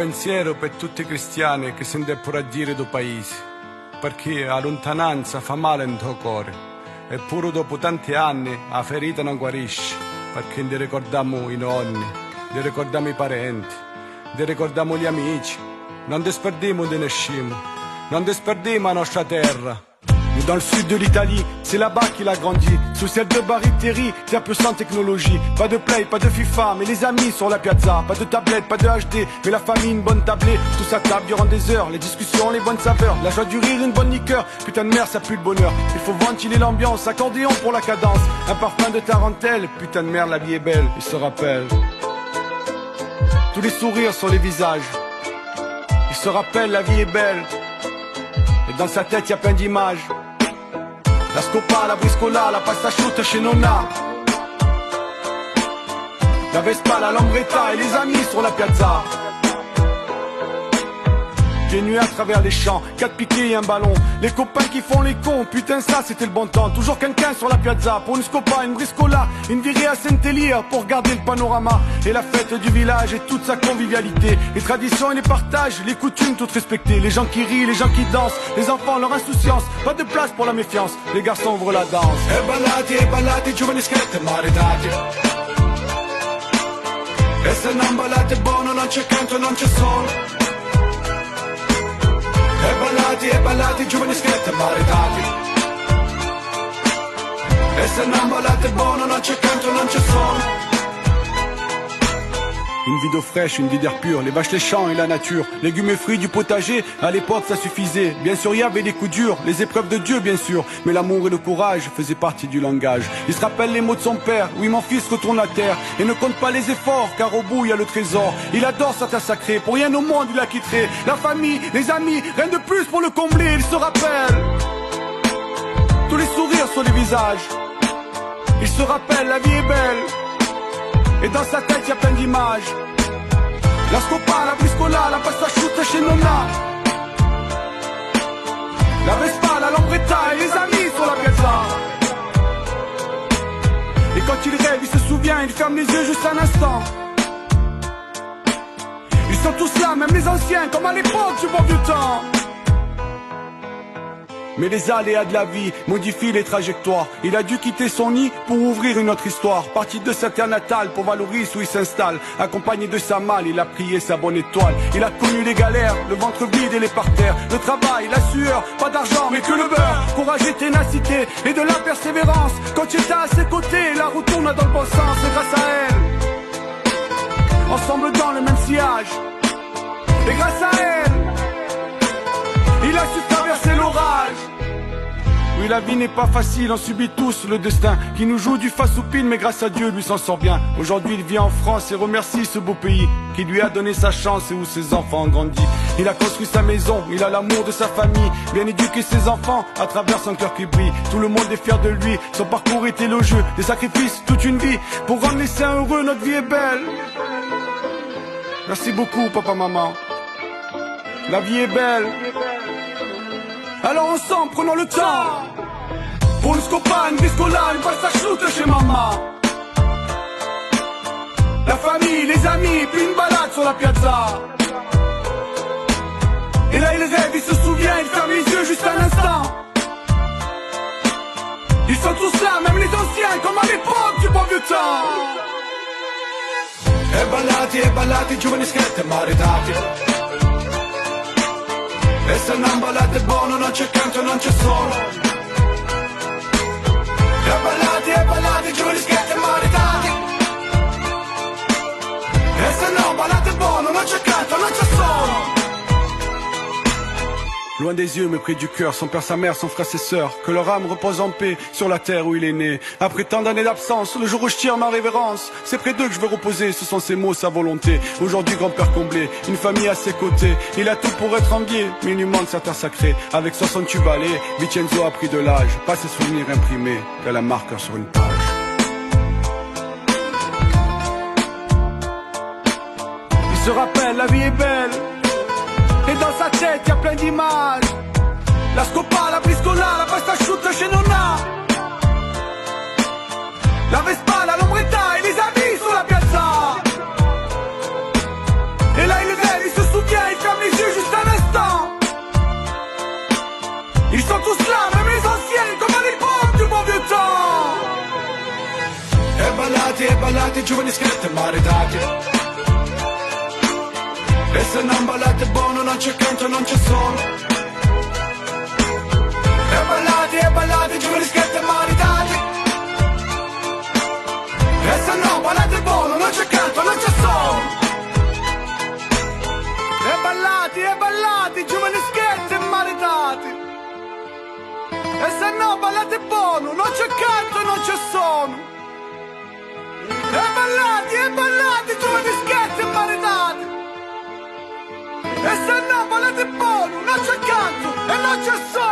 pensiero per tutti i cristiani che si devono agire do paese, perché la lontananza fa male in tuo cuore, eppure dopo tanti anni la ferita non guarisce, perché ne ricordiamo i nonni, ne ricordiamo i parenti, ne ricordiamo gli amici, non disperdiamo di nessuno, non disperdiamo la nostra terra. Mais dans le sud de l'Italie, c'est là-bas qu'il a grandi. Sous celle de Barry-Terry, terre peu sans technologie. Pas de play, pas de FIFA, mais les amis sur la piazza. Pas de tablette, pas de HD, mais la famille, une bonne tablée. Tous à table durant des heures, les discussions, les bonnes saveurs. La joie du rire, une bonne liqueur. Putain de merde, ça pue le bonheur. Il faut ventiler l'ambiance, accordéon pour la cadence. Un parfum de tarentelle, putain de merde, la vie est belle. Il se rappelle. Tous les sourires sur les visages. Il se rappelle, la vie est belle. Et dans sa tête, y a plein d'images. La scopa, la briscola, la pasta asciutta chez Nonna. La Vespa, la Lambretta et les amis sur la piazza. J'ai nué à travers les champs, 4 piquets et un ballon. Les copains qui font les cons, putain ça c'était le bon temps. Toujours quelqu'un sur la piazza, pour une scopa, une briscola, une virée à Saint-Élier pour regarder le panorama. Et la fête du village et toute sa convivialité. Les traditions et les partages, les coutumes toutes respectées. Les gens qui rient, les gens qui dansent, les enfants leur insouciance. Pas de place pour la méfiance, les garçons ouvrent la danse. E ballate, giovani scritte maritati. E se non ballate buono non c'è canto, non c'è solo. E ballate, giovani scritte maritati. E se non ballate buono non c'è canto, non c'è solo. Une vie d'eau fraîche, une vie d'air pur, les vaches, les champs et la nature. Légumes et fruits du potager, à l'époque ça suffisait. Bien sûr il y avait des coups durs, les épreuves de Dieu bien sûr. Mais l'amour et le courage faisaient partie du langage. Il se rappelle les mots de son père, oui mon fils retourne à terre. Et ne compte pas les efforts, car au bout il y a le trésor. Il adore sa terre sacrée, pour rien au monde il la quitterait. La famille, les amis, rien de plus pour le combler. Il se rappelle tous les sourires sur les visages. Il se rappelle, la vie est belle. Et dans sa tête y a plein d'images. La scopa, la briscola, la pasta asciutta chez Nonna. La Vespa, la Lambretta et les amis sur la piazza. Et quand il rêve, il se souvient, il ferme les yeux juste un instant. Ils sont tous là, même les anciens, comme à l'époque du bon vieux temps. Mais les aléas de la vie modifient les trajectoires. Il a dû quitter son nid pour ouvrir une autre histoire. Parti de sa terre natale pour Valoris où il s'installe. Accompagné de sa malle, il a prié sa bonne étoile. Il a connu les galères, le ventre vide et les parterres. Le travail, la sueur, pas d'argent mais que le beurre. Courage et ténacité et de la persévérance. Quand tu étais à ses côtés, la route tourne dans le bon sens. C'est grâce à elle, ensemble dans le même sillage. Et grâce à elle, il a su traverser l'orage. Oui, la vie n'est pas facile, on subit tous le destin qui nous joue du face au pile, mais grâce à Dieu, lui s'en sort bien. Aujourd'hui, il vit en France et remercie ce beau pays qui lui a donné sa chance et où ses enfants ont grandi. Il a construit sa maison, il a l'amour de sa famille, bien éduqué ses enfants à travers son cœur qui brille. Tout le monde est fier de lui, son parcours est élogieux, des sacrifices, toute une vie pour rendre les siens heureux, notre vie est belle. Merci beaucoup, papa, maman. La vie est belle. Alors ensemble, prenons le temps pour une scopa, une briscola, une pasta asciutta chez maman. La famille, les amis, puis une balade sur la piazza. Et là il rêve, il se souvient, il ferme les yeux juste un instant. Ils sont tous là, même les anciens, comme à l'époque du bon vieux temps. E ballate, giovani scritte maritati. E se non ballate buono non c'è canto, non c'è solo. E ballate, giovani schiatti e maritati. E se non ballate buono non c'è canto, non c'è solo. Loin des yeux mais près du cœur, son père, sa mère, son frère, ses sœurs. Que leur âme repose en paix sur la terre où il est né. Après tant d'années d'absence, le jour où je tire ma révérence, c'est près d'eux que je veux reposer, ce sont ses mots, sa volonté. Aujourd'hui grand-père comblé, une famille à ses côtés. Il a tout pour être envié, mais il lui manque sa terre sacrée. Avec 68 balais, Vincenzo a pris de l'âge. Pas ses souvenirs imprimés, qu'elle a marqueur sur une page. Il se rappelle, la vie est belle. Et dans sa tête y'a plein d'images. La scopa, la briscola, la pasta asciutta chez Nonna. La Vespa, la Lambretta et les amis sur la piazza. Et là il rêve, il se souvient. Ils sont tous là, même les anciens, comme à l'époque du bon vieux temps. E ballate, giovani scritte maritati. E se non ballate buono non c'è canto, non c'è suono. E ballate, giovani scritte maritati. E se non ballate buono non c'è canto, non c'è suono. E ballate, giovani scritte maritati. E se no ballate buono, non c'è canto, non c'è suono. E ballate, giovani scherzi e maritati. E se no ballate buono, non c'è canto e non c'è suono.